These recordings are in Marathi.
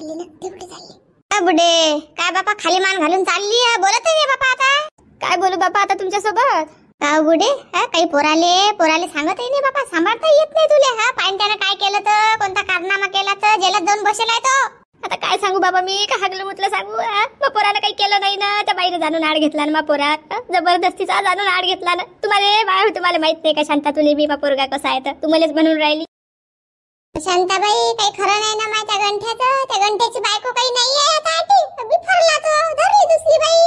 चालली ना, ते कुठे चालली? बुडे काय बापा खाली मान घालून चालली? बोलत आहे बापा आता. काय बोलू बापा आता तुमच्या सोबत? का बुडे काही पोराले सांगत आहे नाही बापा, सांभाळता येत नाही तुले. पाहिजे त्यानं काय केलं तर, कोणता कारनामा केला तर जेलात जाऊन बसेल आहे तो. आता काय सांगू बाबा मी, का हागलं मुतलं सांगू? मग पोरानं काही केलं नाही ना, त्या बाईने जाणून आड घेतला ना. मग पोरात जबरदस्तीचा जाणून आड घेतला ना. तुम्हाला माहित नाही का शांता तुले बी पोरगा कसा आहे तर तुम्हालाच म्हणून राहिली. शांताबाई काही खरं नाही ना माझ्या गंठ्याचं. त्या गंठ्याची बायको काही नाहीये आता, बिफरला तो धरली दुसरी बाई.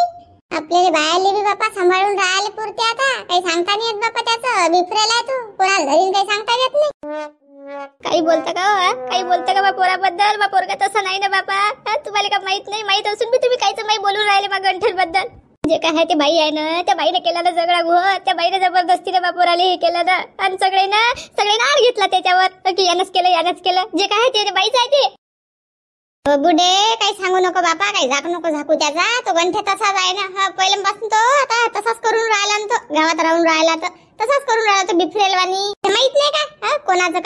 आपल्याला बायाले बी बापा सांभाळून राहायला पुरते आता. काही सांगता नाही येत बापा, त्याचं बिफरेला तू कोणाला धरीन काही सांगता येत नाही. काही बोलता का काही बोलता का बा पोराबद्दल? बा पोरगा तसा नाही ना बापा. तुम्हाला का माहित नाही? माहित असून बी तुम्ही काहीच माहिती बोलून राहिले बा गंठेबद्दल. जे काय आहे ते बाई आहे ना, त्या बाईने केला ना सगळा घोळ. त्या बाईने जबरदस्तीने बा पोराले हे केलं ना, आणि सगळे ना आड घेतला त्याच्यावर की यानच केलं. जे काय आहे ते बाईच आहे ते. बुडे काही सांगू नको बापा, काही झाकू त्याचा. तो गंठे तसाच आहे ना, पहिल्यापासून तो आता तसाच करून राहिला ना. तो गावात राहून राहिला तर तसाच करून राहिला तो बिफरेलवानी. माहित नाही का कोणाचं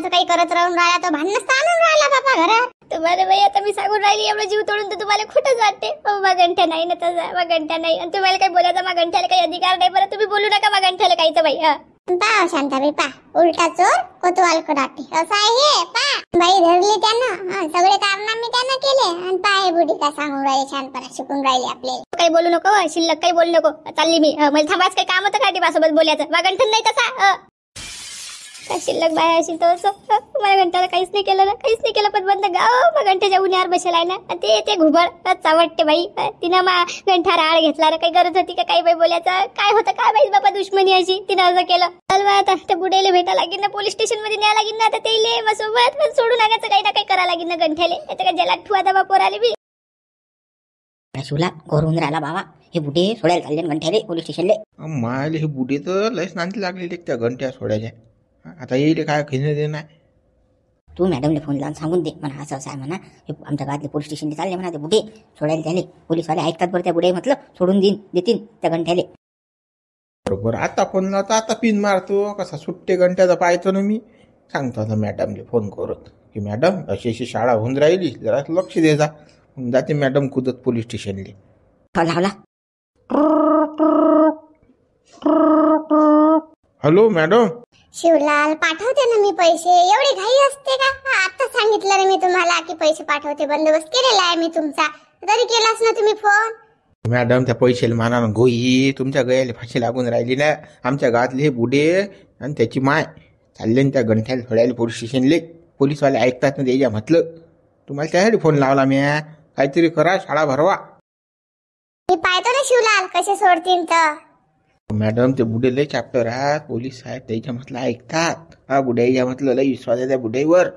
काही करत राहून राहिला तो. भांडणच आणून राहिला बापा घरात. तुम्हाला बाई आता मी सांगून राहिली एवढं जीव तोडून तर तुम्हाला खोटंच वाटते. बा गंठ्या नाही ना तसा, बा गंठ्या नाही. आणि तुम्हाला काही बोलायचं मा गंठ्याला काही अधिकार नाही. बरं तुम्ही बोलू नका मा गंठ्याला काहीच बाई. पा शांताबाई पा, उलटा चोर कोतवाल कडाटे असं आहे. पा बाई धरली त्यानं, सगळे कारनामे त्यानं केले. आणि पाय बुडी का सांगून राहिले, छानपणा शिकून राहिले आपले. काही बोलू नको, शिल्लक काही बोलू नको. चालली मी. मला थांबाच काही काम होतं का सोबत बोलायचं? बा गंठन नाही तसा. शिल्लक बाय अशी तर माझ्या घंट्याला काहीच नाही केलं ना, काहीच नाही केलं. पण बंद गाव मग घंट्याच्या उन्हावर बसेला आहे ना. ते घुबड चावटते बाई. तिनं मा घंटार आळ घेतला ना. काही गरज होती का काही बाई बोलायचं? काय होतं काय बाई बाबा दुश्मनी अशी तिनं असं केलं. चल आता त्या बुडेला भेटा लागेल ना, पोलीस स्टेशन मध्ये न्याय लागेल ना. आता ते इले मग सोबत पण सोडून आणायचं, काही ना काही करा लागेल ना गंठ्याले. आता काय जलात ठेवा दाबा पोराले बी. शिवला घरून राहिला बाबा. हे बुडे सोडायला चालले गंठ्याले पोलीस स्टेशनले. मायले हे बुडे तर लयच नांदी लागलेले त्या घंट्या सोडायच्या. आता येईल काय खिने दे नाही. तू मॅडमने फोन लावून सांगून दे म्हणा, असं आहे म्हणा. हे आमच्या गावातले पोलीस स्टेशनला चालले म्हणा ते बुडे सोडायला. त्याले पोलीसवाले ऐकतात बरं. त्या बुडे म्हटलं सोडून देतील त्या गंठ्याले. बरोबर आता फोन लावतो, आता पिन मारतो. कसा सुट्टे घंट्याचा पाहतो ना मी. सांगतो आता मॅडमले फोन करत की मॅडम अशी शाळा होऊन राहिली, जरा लक्ष दे जा. जाते मॅडम कुदत पोलीस स्टेशनले. लावला. Hello madam. शिवलाल पाठवते ना मी पैसे. एवढी घाई असते का? आता सांगितलं ना मी तुम्हाला की पैसे पाठवते. बंदोबस्त केलेला आहे मी तुमचा, तरी केलाच ना तुम्ही फोन. मॅडम त्या पैशाला माना गोई तुमच्या गयाला फाशी लागून राहिली ना. आमच्या गावातले हे बुडे आणि त्याची माय चालले त्या गंठ्याला सोडायला पोलीस स्टेशनले. पोलीसवाले ऐकतात ना द्यायच्या म्हटलं. तुम्हाला त्यासाठी फोन लावला मी. काहीतरी करा, शाळा भरवा. मी पाहतो ना शिवलाल कसे सोडतील तर. मॅडम ते बुडे लय चॅप्टर आहेत, पोलीस आहेत त्याच्या म्हटलं ऐकतात. बुड्याच्या म्हटलं लय विश्वास आहे त्या बुड्यावर.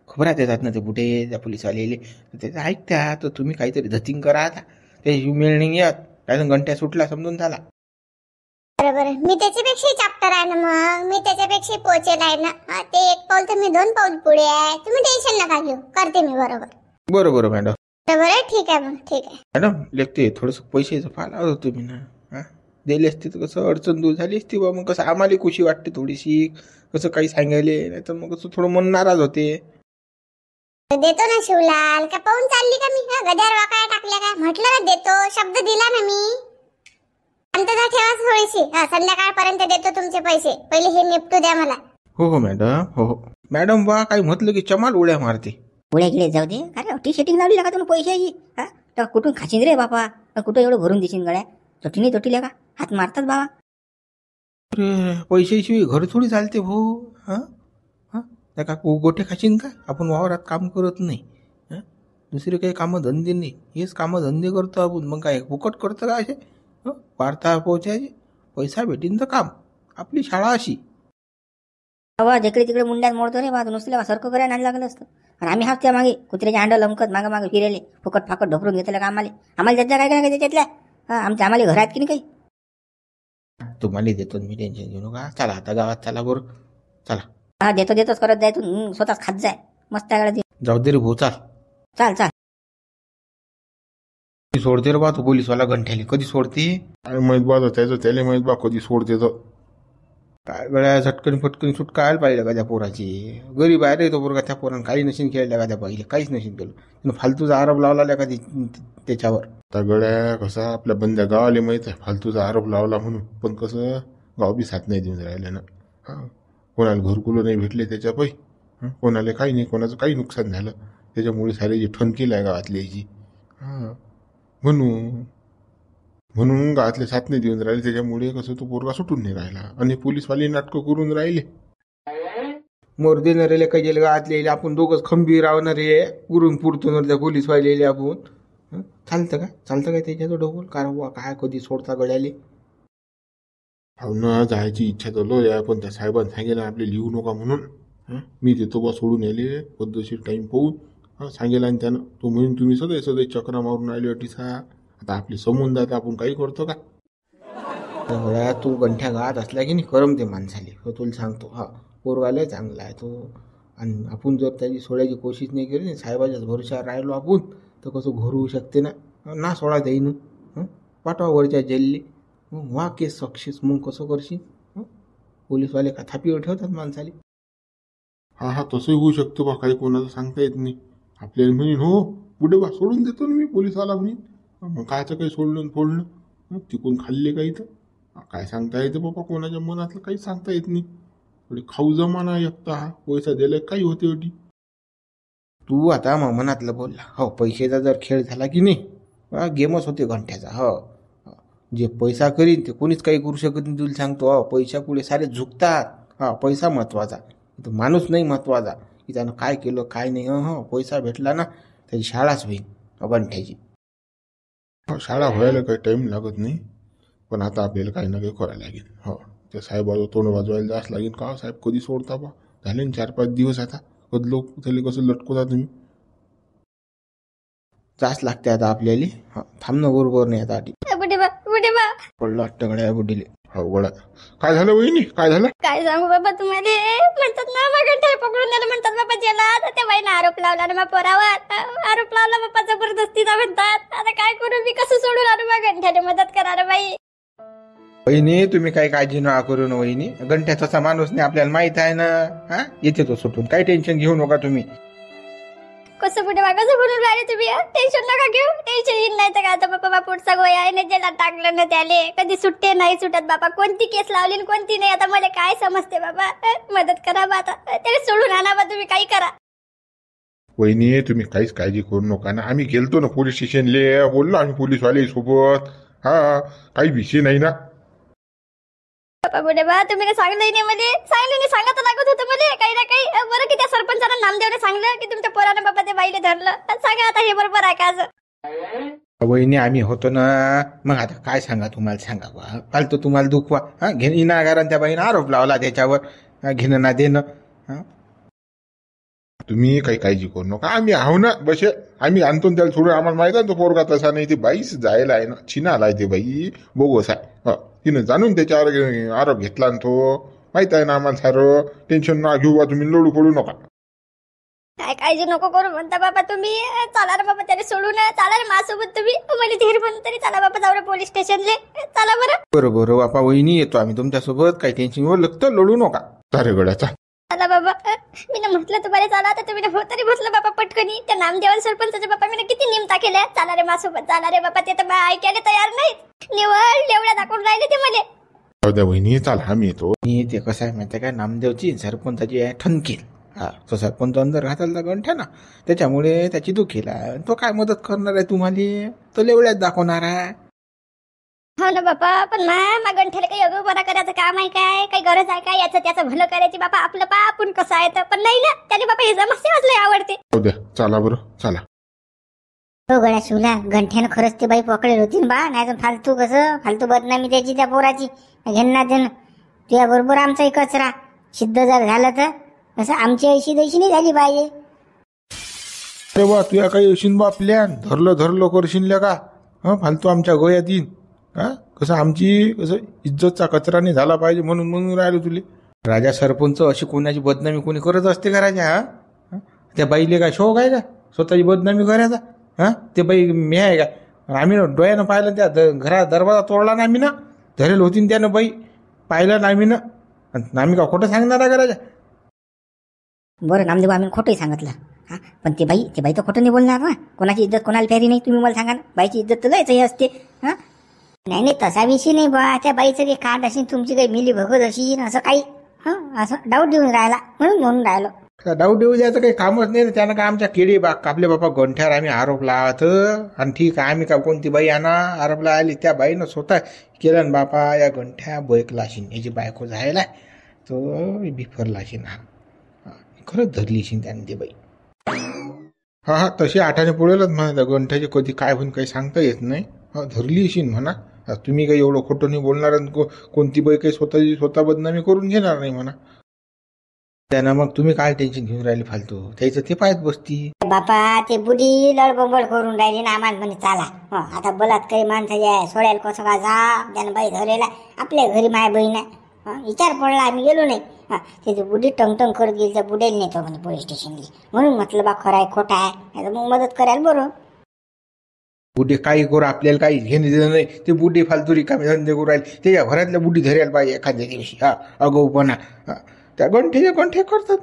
खबरात येतात ना ते बुडे त्या पोलीसवाले. त्याचं ऐकतात. तर तुम्ही काहीतरी धतिंग करा आता. ते मेळ नाही येत काय घंट्या सुटला समजून झाला. बरोबर मी त्याच्यापेक्षा चॅप्टर आहे ना. मग मी त्याच्यापेक्षा पोहोचेल आहे ना. ते एक पाऊल तर मी 2 पाऊल पुढे आहे. तुम्ही टेन्शन नका घेऊ, करते मी बरोबर. बरोबर मॅडम. बरोबर ठीक आहे मग. ठीक आहे मॅडम लेखते थोडस पैशाचं फाला होतो मी ना. दिले असते तर कसं अडचण दूर झाली असती बा. मग कसं आम्हाला खुशी वाटते थोडीशी. कसं काही सांगायले नाही तर मग कसं थोडं मन नाराज होते. देतो ना शिवलाल. का पाहून चालली का मी? गद्यावर वाकाय टाकल्या काय? म्हटलं ना देतो, शब्द दिला ना मी. शांतता ठेवा थोडीशी. संध्याकाळपर्यंत देतो तुमचे पैसे. पहिले हे निपटू द्या मला. हो हो मॅडम. हो हो मॅडम. बा काही म्हटलं की चमाल उड्या मारते. उड्या गिळे जाऊ दे. अरे टी शर्टिंग लावली का तुम्ही पैशाची? तर कुठून खाशीन रे बापा? कुठं एवढं भरून देशील गड्या? तोटीले का हात मारतात बाबा. अरे पैशाशिवाय घर थोडी चालते भाऊ. त्या का गोठे खाशीन का? आपण वावरात काम करत नाही. दुसरे काही कामं धंदे नाही. हेच कामं धंदे करतो आपण. मग काय फुकट करतो का असे? वार्ता पोहोचायचे पैसा भेटीन तर काम. आपली शाळा अशी. बाबा जिकडे तिकडे मुंड्यात मोडतो रे बा. नुसतं सारखं करायला नाही लागलं असतं. आणि आम्ही हात त्या मागे कुत्र्याच्या अंड लमकत मागे फिरायले. फुकट फाकट ढोकरून घेतलं का आम्हाला त्यातल्या काय करायचं त्याच्यातल्या? आम्हाला घर आहेत की नाही काही. तुम्हाला देतो मी, टेन्शन घेऊ नका. चला आता गावात चला बरं. चला. देतोच करत जाय. तू स्वतःच खात जाय मस्त. जाऊ दे रे भाऊ. चाल. सोडते रे बा तू पोलीसवाला घंट्याले. कधी सोडते माहित बा त्याचं त्याला माहित बा कधी सोडते तर. काय गळ्या झटकन फटकन सुटका आयला पाहिजे का त्या पोराची. गरीब आहे रे तो पोरगा. त्या पोरानं काही नशीन खेळल्या का त्या पहिले काहीच नशीन केलं. त्यानं फालतूचा आरोप लावला का त्याच्यावर. त्या गळ्या कसा आपल्या बंद्या गावाला माहित आहे फालतूचा आरोप लावला म्हणून. पण कसं गाव बी साथ नाही देऊन राहिलं ना. हां कोणाला घरकुलं नाही भेटले त्याच्या पै. कोणाला काही नाही कोणाचं काही नुकसान झालं त्याच्यामुळे सारी ठणकेल आहे गावातली याची. हां म्हणून गावातले साथ नाही देऊन राहिले. त्याच्यामुळे कसं तो पोरगा सुटून नाही राहिला. आणि पोलीसवाले नाटकं करून राहिले. मोर देणार रे काही जेल गावातले आपण दोघंच खंबीर राहणार हे पुरून पुरतो त्या पोलीसवाले आपण. चालतं काय त्याच्याचं ढोबल कारवा काय कधी सोडता गड्याले. हो ना जायची इच्छा चालू आहे पण त्या साहेबांनी सांगेल आपले लिहू नका म्हणून. मी देतो बा सोडून यायले पद्धतशीर टाईम पाहून सांगेल. आणि त्यानं तो म्हणून तुम्ही सदैव चक्रा मारून राहिले अटीसा. आता आपली समून जात आपण काही करतो का. तू गंठ्या गावात असला की नाही करमते माणसाले. हो तुला सांगतो. हा पोरगाला चांगला आहे तो. आणि आपण जर त्याची सोडायची कोशिश नाही केली ना साहेबाच्याच भरोशावर राहिलो आपण तर कसं घर होऊ शकते ना सोडा देईन. पाठवा वरच्या जेलले वा केस सक्सेस. मग कसं करशील. पोलीसवाले का थापीवर ठेवतात माणसाले. हा तसंही होऊ शकतो बा. काही कोणाचं सांगता येत नाही. आपल्याला म्हणून हो पुढे बा सोडून देतो ना मी पोलीसवाला म्हणून. मग कायचं काही सोडलं फोडलं तिकून खाल्ले काही तर काय सांगता येते बाबा. कोणाच्या मनातलं काही सांगता येत नाही. थोडी खाऊ जमाना एकता हा पैसा दिला काही होते अटी. तू आता मग मनातलं बोलला. हो पैशाचा जर खेळ झाला की नाही गेमच होते घंट्याचा. हो जे पैसा करीन ते कोणीच काही करू शकत नाही. तुला सांगतो पैसा पुढे सारे झुकतात. पैसा महत्वाचा माणूस नाही महत्वाचा की त्यानं काय केलं काय नाही. पैसा भेटला ना त्याची शाळाच होईल घंट्याची. शाळा व्हायला काही टाईम लागत नाही. पण आता आपल्याला काही ना काही करायला लागेल. हो त्या साहेबाला तोंड वाजवायला जास्त लागेल. का साहेब कधी सोडता बा. झाले ना 4-5 दिवस आता. कधी लोक त्याला कसं लटकवता तुम्ही. जास्त लागते आता आपल्याला. थांबणं बरोबर नाही आता. पडलं वाटतं गड्या बुडीले. हो गडा काय झालं वहिनी काय झालं. काय सांगू बाबा तुम्हाला. म्हणतात ना मग गंठ्याला पकडून नेलं म्हणतात बाबा जेला. त्या बाईनं आरोप लावला ना मग पोरावर. आरोप लावला बाबा जबरदस्तीचा म्हणतात. आता काय करू मी कसं सोडून आणू मग गंठ्याने मदत करा रे बाई. वहिनी तुम्ही काही काळजी नका करू ना वहिनी. गंठ्या तसा माणूस नाही आपल्याला माहित आहे ना. येते तो सुटून काही टेन्शन घेऊ नका तुम्ही. कसं कुठे कसं बोलून राहिले तुम्ही. टेन्शन नका घेऊ. टेन्शन येईल नाही तर काय आता बाबा पुढचा गोया आहे ना जेला टाकलं ना त्याले. कधी सुट्टे नाही सुटत बाबा. कोणती केस लावली कोणती नाही आता मला काय समजते बाबा. मदत करा बा. आता त्याला सोडून आणा बा तुम्ही काही करा. वहिनी तुम्ही काहीच काळजी करू नका ना. आम्ही गेलतो ना पोलीस स्टेशनले बोललो आम्ही पोलीसवाले सोबत. काही विषय नाही ना. बाबा बुडे बा तुम्ही काय सांगलं नाही मला. सांगितलं नाही सांगत लागत होतं मला काही ना काही. बरं की त्या सरपंचाला नामदेवने सांगलं की तुमच्या पोरानं बाबा ते बाईले धरलं. सांगा आता हे बरोबर आहे का असं. वहिनी आम्ही होतो ना. मग आता काय सांगा तुम्हाला सांगा बा. फालतू तुम्हाला दुखवा. घेणं त्या बाईनं आरोप लावला त्याच्यावर. घेणं ना देणं. तुम्ही काही काळजी करू नका. आम्ही आहो ना बसे. आम्ही आणतो त्याला सोडून. आम्हाला माहित आहे तो पोरगा तसा नाही. ती बाईच जायला आहे ना. छिनाला आहे ते बाई बोगस आहे. तिनं जाणून त्याच्यावर आरोप घेतला ना तो. माहित आहे ना आम्हाला सारं. टेन्शन ना घेऊ बा तुम्ही. लोडू पडू नका. काय काळजी नको करू म्हणता बाबा तुम्ही. चला रे बाबा त्याला सोडून. चला रे माझ्यासोबत तुम्ही. मला धीर म्हणून तरी चला बाबा जाऊ रे पोलीस स्टेशनले. चला बरं. बरोबर बापा वहिनी येतो आम्ही तुमच्यासोबत. काही टेन्शन वर लागतं लोडू नका. सारे गड्याचा चला बाबा. मी म्हटलं तुम्हाला चला तर तुम्ही तरी म्हटलं बाबा पटकनी. त्या नामदेवाल सरपंचाच्या बाबा मी किती निमता केल्या. चला रे माझ्यासोबत. चला रे बाबा. ते तर ऐकायला तयार नाहीत. निवड लेवड्या दाखवून राहिले ते मला. वहिनी चाल आम्ही येतो. मी ते कसं आहे माहिती काय नामदेवची सरपंचाची आहे ठणकेल. तो सरपंच अंदर घातला गंठ्या ना त्याच्यामुळे त्याची दुखीला. तो काय मदत करणार आहे तुम्हाला. तो लेवड्यात दाखवणार आहे. हो ना बापा. पण मा गंठ्याला काही अगोदर करायचं काम आहे काय. काही गरज आहे काय याचं त्याचं भलं करायची बापा. आपलं पा आपण कसं आहे तर. पण नाही ना त्याने बापा हे समस्या वाचलंय आवडते. चला बरं चला. हो गड्या शिवला गंठ्यानं खरंच ते बाई पकडेल होती ना बा. नाही तर फालतू कसं फालतू बदनामी त्याची त्या पोराची. घेणं देणं तुझ्या बरोबर आमचाही कचरा सिद्ध जर झालं तर कसं आमची ऐशी दैशी नाही झाली पाहिजे. तेव्हा तुया काही अशीन बा प्लॅन धरलं करशील का. फालतू आमच्या गोयात येईन. कसं आमची कसं इज्जतचा कचरा नाही झाला पाहिजे म्हणून राहिलो तुले. राजा सरपंच अशी कोणाची बदनामी कोणी करत असते का राजा. त्या बाईले काय शौक आहे का स्वतःची बदनामी करायचा. ते बाई मी आहे का. आम्ही डोळ्यानं पाहिलं त्या घरात दरवाजा तोडला ना आम्ही ना. धरेल होती त्यानं बाई पाहिलं ना आम्ही ना. आणि आम्ही का खोटं सांगणार आहे का राजा? बरं नामदेव, आम्ही खोटंही सांगितलं. हा, पण ते बाई तर खोटं नाही बोलणार ना. कोणाची इज्जत कोणाला प्यारी नाही, तुम्ही मला सांगा ना. बाईची इज्जत तर लयच हे असते. हा, नाही नाही, तसा विषय नाही बा. त्या बाईचं काही कांड अशी, तुमची काही मिली भगत अशी, असं काही. असं डाऊट देऊन राहिला म्हणून राहिलो. डाऊट देऊ द्यायचं काही कामच नाही. त्यानं का आमच्या केळी बाग कापले बापा, गोंठ्यावर आम्ही आरोप लावत. आणि ठीक आहे, आम्ही का कोणती बाई आणा आरोपला आली, त्या बाईनं स्वतः केलं ना बापा. या गोंठ्या बैकला असेल, याची बायको जायला तो बिफरला असेल. हा, खरंच धरली असेल त्याने ती बाई. हा, तशी आठाने पुढेलच म्हणा. गोंठ्याची कधी काय होऊन काही सांगता येत नाही. धरली असेल म्हणा. तुम्ही काही एवढं खोटं नाही बोलणार, कोणती बाई काही स्वतः बदनामी करून घेणार नाही म्हणा. त्यानं मग तुम्ही काय टेन्शन घेऊन राहिले फालतू, त्याचं ते पाहत बसती. बापा ते बुडी लडबंबड करून राहिली ना आम्हाला म्हणे चाला. आता बलात्कारी माणसाच्या सोड्याला कसं का जा, त्यानं बाई धरलेला. आपल्या घरी माय बहीण आहे. विचार पडला, आम्ही गेलो नाही. त्याची बुडी टंगटंग करत गेली, त्या बुड्याला नेतो म्हणे पोलीस स्टेशनला. म्हणून म्हटलं बा खरं आहे खोटा आहे, मग मदत करायला बरं. बुड्ढे काही करू, आपल्याला काही घेणे देणं नाही. ते बुड्ढे फालतू रिकामे धंदे करू राहिले. त्याच्या घरातल्या बुड्ढी धरायला पाहिजे एखाद्या दिवशी. अगाऊपणा त्या गंठे करतात.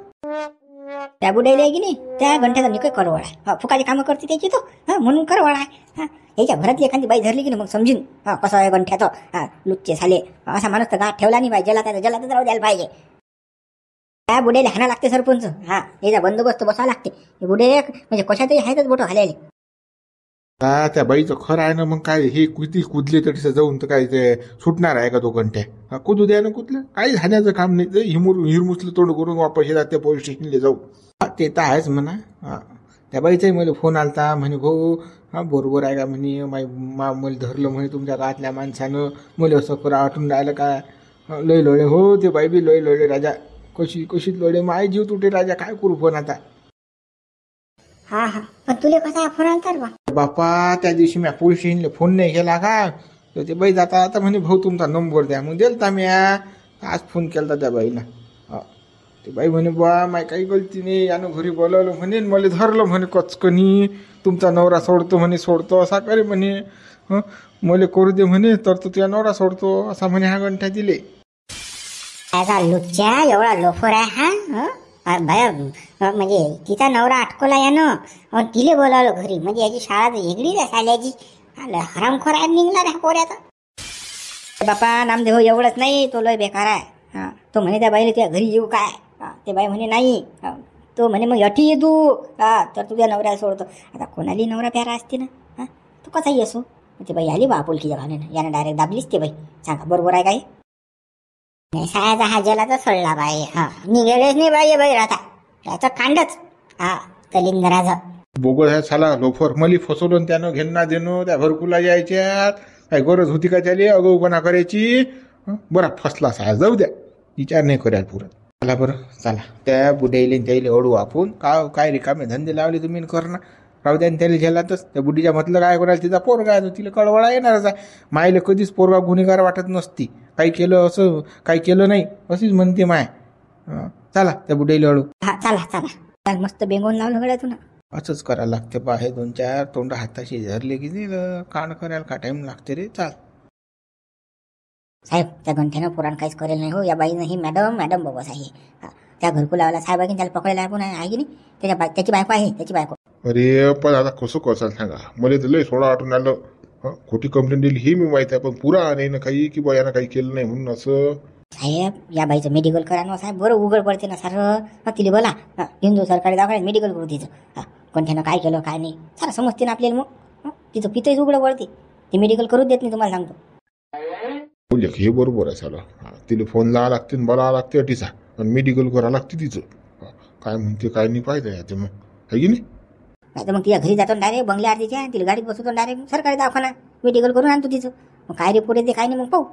त्या बुडायला की नाही, त्या घंट्याचा मी काही करवाड आहे. फुकाची कामं करते त्याची तो. म्हणून करवाड आहे. याच्या घरातली एखादी बाई धरली की नाही, मग समजून कसं आहे गंठ्याचं. लुच्चे झाले असा माणूस तर गाठ ठेवला नाही पाहिजे. जलातच राहू द्यायला पाहिजे. त्या बुड्याला हाना लागते सरपंच. याचा बंदोबस्त बसावा लागते. हे बुडे म्हणजे कशातही आहेतच बोटं हालेले. त्या बाईचं खरं आहे ना. मग काय हे किती कुदले तरी जाऊन तर काय ते सुटणार आहे का तो घंट्या? कुदू द्या ना, कुदलं काही झाल्याचं काम नाही. ते हिरमुसलं तोंड करून वापस येतात त्या पोलीस स्टेशनला जाऊ. ते तर आहेच म्हणा. त्या बाईचाही मला फोन आलता, म्हणे भाऊ बरोबर आहे का म्हणे, मला धरलं म्हणे तुमच्या गावातल्या माणसानं, मला असं करा आठवून राहिलं का. लय लोळे हो ते बाई बी लय लोळे राजा. कशी लोळे, माय जीव तुटे राजा. काय करू फोन आता. पण तुला कसा फोन आलता बा? बापा त्या दिवशी मी पोलीस स्टेशनला फोन नाही केला का, तर ते बाई जाता आता म्हणे भाऊ तुमचा नंबर द्या. मग दिलता मी. आज फोन केला त्या बाईनं. ते बाई म्हणे बा माय काही गलती नाही, यानं घरी बोलावलं म्हणे, मला धरलं म्हणे कचकनी. तुमचा नवरा सोडतो म्हणे, सोडतो असा करे म्हणे. मला करू दे म्हणे, तर तो तुझ्या नवरा सोडतो असा म्हणे. हा गंठ्या दिले. लुच्च्या एवढा लोफर आहे भया. म्हणजे तिचा नवरा अटकवला यानं, तिले बोलावलं घरी. म्हणजे याची शाळा तर वेगळीच आहे साल्याची. हरामखोर आहे निघणार आहे पोऱ्याचा. बापा नामदेव एवढंच नाही, तो लय बेकार आहे. तो म्हणे त्या बाईला त्या घरी येऊ काय. ते बाई म्हणे नाही. तो म्हणे मग अटी ये तू. तर तुझ्या नवऱ्याला सोडतो. आता कोणाली नवरा प्यारा असते ना. तो कसाही असो. ते बाई आली बा आपुलकीच्या भावनेनं. यानं डायरेक्ट दाबलीच ते बाई. सांगा बरोबर आहे काय? शाळेचा हा जलाचा सोडला बाई. निघेलेच नाही बाई बाई आता. त्याचं कांडच कलिंगराचं. बोगळ ह्या साला लोफर मला फसवलं. त्यानं घेणं देणं त्या घरकुला यायच्यात. काय गरज होती का त्याला अगाऊपणा करायची. बरा फसला सा, जाऊ द्या, विचार नाही करायला पुरत. चला बरं चला, त्या बुड्याईले त्याला ओढू आपण. काय रिकामे धंदे लावले तुम्ही करणं. राहू द्या त्याला झेलातच. त्या बुड्डीच्या म्हटलं काय करायला, तिचा पोरगा आहे, तिला कळवळा येणारच आहे. मायला कधीच पोरगा गुन्हेगार वाटत नसती. काही केलं असं काही केलं नाही अशीच म्हणते माय. चला त्या बुड्याईला ओढू. चला मस्त बेंगून लावलं गड्या तुला. असंच करायला लागते पा. हे 2-4 तोंड हाताशी धरले की नाही कान करायला का टाइम लागते रे. चाल साहेब, त्या घंट्यानं पुराण काहीच करेल नाही हो. या बाईनं ही मॅडम बघस आहे. त्या घरकुलावाला साहेब आहे की त्याला पकडायला आपण आहे की नाही. त्याची बायको आहे, त्याची बायको. अरे पण आता कसं करसाल सांगा. मला तर लय सोडा आठवून आलं. खोटी कंप्लेंट दिली हे मी माहिती आहे, पण पुरा नाही ना काही की बा यानं काही केलं नाही म्हणून असं. साहेब या बाईचं मेडिकल करा ना साहेब. बरं उघड पडते ना सारं. तिला बोला हिंदू सरकारी दवाखान्यात मेडिकल करू तिचं. कोणत्यानं काय केलं काय नाही सारं समजते ना आपल्याला. मग तिचं पितंच उघडं पडते. ते मेडिकल करूच देत नाही, तुम्हाला सांगतो. हे बरोबर आहे साला. तिला फोन लावा लागते बोलावा लागते अटीचा, आणि मेडिकल करा लागते तिचं. काय म्हणते काय नाही पाहिजे ते मग आहे की नाही. नाही तर मग तिच्या घरी जातो डायरेक्ट बंगल्या आरतीच्या. तिला गाडीत बसवतो डायरेक्ट सरकारी दवाखाना मेडिकल करून आणतो तिचं. मग काय रिपोर्ट येते काय नाही मग पाहू.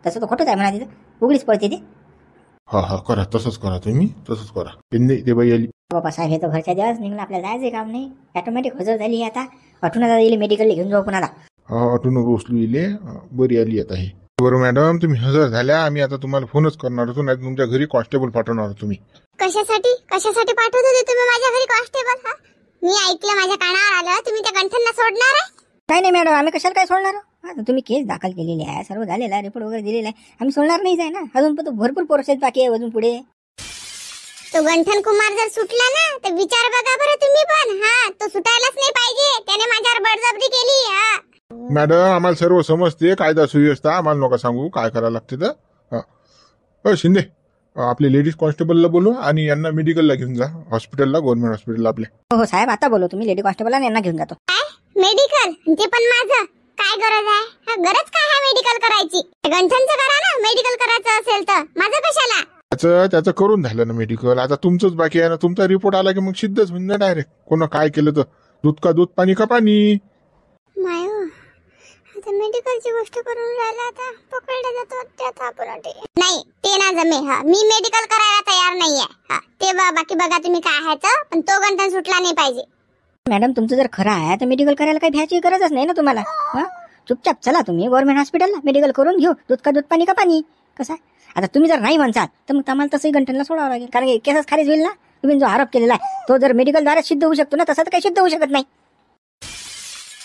तसं तर खोटंच आहे म्हणा, तिथं उघडीच पडते ते. करा तसंच करा तुम्ही, तसंच करा. ते बाई आली. बाबा साहेब हे तर घरच्या दिवस निघून आपल्याला जायचं काम नाही. ऑटोमॅटिक हजर झाली आता. आठवून येईल मेडिकलला घेऊन जाऊ पुन्हा. ऑटोनं रोसलू इले बरी आली आता. हे बरं मॅडम तुम्ही हजर झाल्या. आम्ही आता तुम्हाला फोनच करणार होतो, नाही तुमच्या घरी कॉन्स्टेबल पाठवणार तुम्ही. कशासाठी पाठवत होते तुम्ही माझ्या घरी कॉन्स्टेबल? मी ऐकलं, माझ्या कानावर आलं तुम्ही त्या गंठ्यांना सोडणार आहे. नाही मॅडम, आम्ही कशाला काय सोडणार. हा तर तुम्ही केस दाखल केलेली आहे, सर्व झालेलं आहे, रिपोर्ट वगैरे दिलेला आहे. आम्ही सोडणार नाहीच आहे ना, अजून पण तो भरपूर प्रोसेस बाकी आहे अजून पुढे. तो गंठन कुमार जर सुटला ना तर विचार बघा बरं तुम्ही पण. हा तो सुटायलाच नाही पाहिजे, त्याने माझ्यावर बळजबरी केली. हा मॅडम आम्हाला सर्व समजते, कायदा सुव्यवस्था आम्हाला नका सांगू काय करायला लागते तर. शिंदे आपले लेडीज कॉन्स्टेबलला बोलू आणि यांना मेडिकलला घेऊन जा, हॉस्पिटलला, गव्हर्नमेंट हॉस्पिटलला आपल्या. हो साहेब, आता बोलो तुम्ही लेडी कॉन्स्टेबल आणि यांना घेऊन जातो. मेडिकल ते पण माझं काय गरज आहे? गरज काय आहे मेडिकल करायची? गंठनचं करा ना, मेडिकल करायचं असेल तर माझं कशाला? त्याचं करून झालं ना मेडिकल, आता तुमचंच बाकी आहे ना. तुमचा रिपोर्ट आला की मग सिद्धच होऊन जा डायरेक्ट. कोण काय केलं तर दूध का दूध, पाणी का पाणी. मायो आता मेडिकलची गोष्ट करून राहिला, आता पकडला जातो त्यात आपण. नाही ते ना जमे. हा मी मेडिकल करायला तयार नाहीये. हा ते बाकी बघा तुम्ही काय आहे तर, पण तो गंठन सुटला नाही पाहिजे. मॅडम तुमचं जर खरं आहे तर मेडिकल करायला काही भ्यायची गरजच नाही ना तुम्हाला. हा चुपचाप चला तुम्ही गव्हर्नमेंट हॉस्पिटलला, मेडिकल करून घेऊ. दूध का दूध, पाणी का पाणी. कसं आहे आता तुम्ही जर नाही म्हणसाल तर मग आम्हाला तसंही गंठनला सोडावं लागेल, कारण की केसच खारीज होईल ना. तुम्ही जो आरोप केलेला आहे तो जर मेडिकलद्वारे सिद्ध होऊ शकतो ना, तसं तर काही सिद्ध होऊ शकत नाही.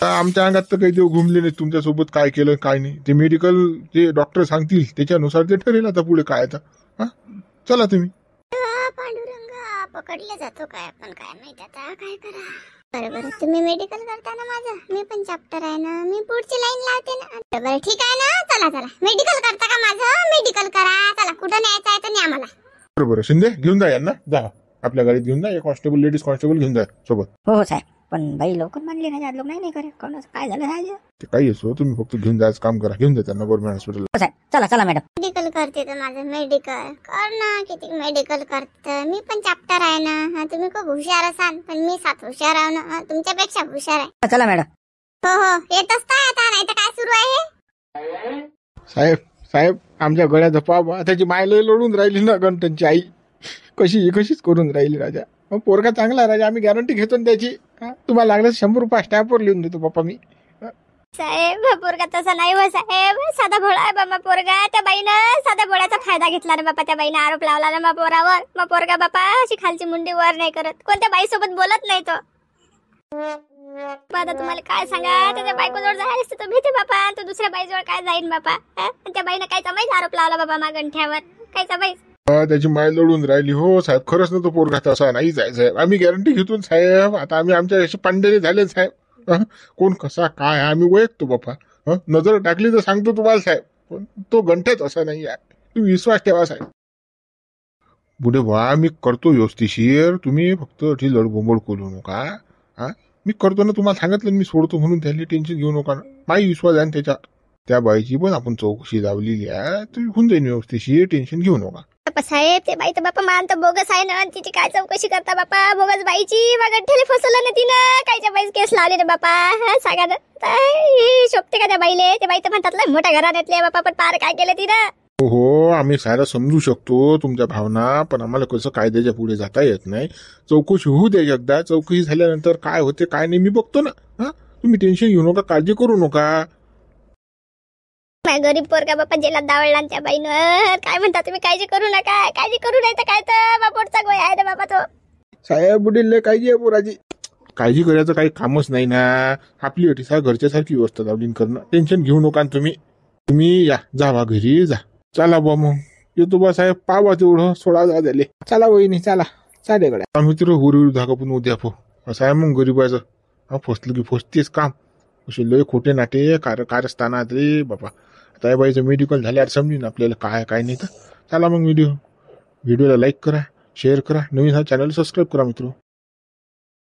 आमच्या अंगात तर काही देव घुमले नाही तुमच्यासोबत काय केलं काय नाही. ते मेडिकल जे डॉक्टर सांगतील त्याच्यानुसार ते ठरेल आता पुढे काय. आता चला तुम्ही. पांडुरंगा पकडला जातो काय आपण, काय माहित आता काय करा. बरोबर तुम्ही मेडिकल करताना माझं, मी पण चॅप्टर आहे ना, मी पुढची लाईन लावते ना. बरं ठीक आहे ना, चला चला मेडिकल करता का माझं? मेडिकल करा, चला कुठं न्यायचं आहे तर न्या मला. बरोबर शिंदे घेऊन जा यांना, जा आपल्या गाडीत घेऊन जा. एक कॉन्स्टेबल, लेडीज कॉन्स्टेबल घेऊन जा सोबत. हो साहेब, पण बाई लवकर मानली नाही, आज लोक नाही करे. कोणाचं काय झालं राजा? ते काही असो, तुम्ही फक्त घेऊन जायचं काम करा. घेऊन जा त्यांना गव्हर्नमेंट हॉस्पिटल. हो साहेब, चला चला मॅडम. मेडिकल करते तर माझं मेडिकल कर ना. किती मेडिकल करतं, मी पण चॅप्टर आहे ना. हा तुम्ही खूप हुशार असाल, पण मी 7 हुशार आहे ना, तुमच्यापेक्षा हुशार आहे. चला मॅडम. हो हो येतच काय आता, नाही तर काय सुरू आहे? साहेब साहेब आमच्या गळ्याचं पाव, त्याची मायला लोडून राहिली ना गंठनची आई. कशीच करून राहिली राजा. मग पोरगा चांगला राजा, आम्ही गॅरंटी घेतो ना त्याची. तुम्हाला लागलं 100 रुपये स्टॅम्पवर लिहून देतो बाप्पा मी. साहेब पोरगा तसा नाही हो साहेब, साधा भोळा आहे बाबा पोरगा. त्या बाईनं साधा भोळ्याचा फायदा घेतला ना बापा. त्या बाईनं आरोप लावला ना मा पोरावर. मग पोरगा बापा अशी खालची मुंडी वर नाही करत, कोणत्या बाई सोबत बोलत नाही तो. आता तुम्हाला काय सांगा, त्याच्या बायकोजवळ जायला तो भीती बापा, तो दुसऱ्या बाईजवळ काय जाईन बापा. त्या बाईनं काय माहीत आरोप लावला बाबा मा गंठ्यावर, काय माहीत. त्याची माय लढून राहिली. हो साहेब खरंच ना तो पोरगा तसा नाही जाय साहेब. आम्ही गॅरंटी घेतो साहेब. आता आम्ही आमच्या असे पांडेले झाले साहेब. कोण कसा काय आम्ही ओळखतो बापा. नजर टाकली तर सांगतो तुम्हाला साहेब, पण तो गंठ्यात असा नाही आहे. तुम्ही विश्वास ठेवा साहेब. बुडे बा मी करतो व्यवस्थिशीर, तुम्ही फक्त अशी लडबोंबड करू नका. मी करतो ना, तुम्हाला सांगितलं मी सोडतो म्हणून. त्याला टेन्शन घेऊ नका. माझी विश्वास आहे त्याच्या. त्या बाईची पण आपण चौकशी लावलेली आहे, तुम्ही होऊन जाईन व्यवस्थिशीर, टेन्शन घेऊ नका. साहेब ते बाई तर बापा मान तर बोगस आहे ना, तिची काय चौकशी करता बापा? बोगस बाईची मग गंठ्याला फसवलं ना तिनं. कायच्या बाईच केस लावले ना बापा. सांगा ना शोभते का त्या बाईले? ते बाई तर म्हणतात मोठ्या घराण्यातले बापा, पण पार काय केलं तिनं? हो आम्ही सारा समजू शकतो तुमच्या भावना, पण आम्हाला कसं कायद्याच्या पुढे जाता येत नाही. चौकशी होऊ द्या एकदा. चौकशी झाल्यानंतर काय होते काय नाही मी बघतो ना. तुम्ही टेन्शन घेऊ नका, काळजी करू नका. गरीब पोरगा बापा जेलात दावळला त्या बाईनं. काय म्हणता तुम्ही? काळजी करू नका. काळजी करू नाही तर काय तर बापोटचा गोय आहे ना बाबा तो. साहेब बुडील काळजी आहे पोराची. काळजी करायचं काही कामच नाही ना. आपली अटी घरच्यासारखी व्यवस्था लावली करणं. टेन्शन घेऊ नका. तुम्ही या जावा घरी जा. चला बा मग येतो बा साहेब. पावा तेवढं 16 जा झाले. चला वहिनी चला साडेकडे. आम्ही तर हुरहुर धागा पण उद्या पो. असं आहे मग गरीबाचं. फसलं की फसतेच काम. असे लय खोटे नाटे कारस्थानात रे बाबा. आता बाईचं मेडिकल झाल्यावर समजेन आपल्याला काय काय नाही तर. चला मग व्हिडिओला लाईक करा, शेअर करा, नवीन हा चॅनल सबस्क्राईब करा मित्र.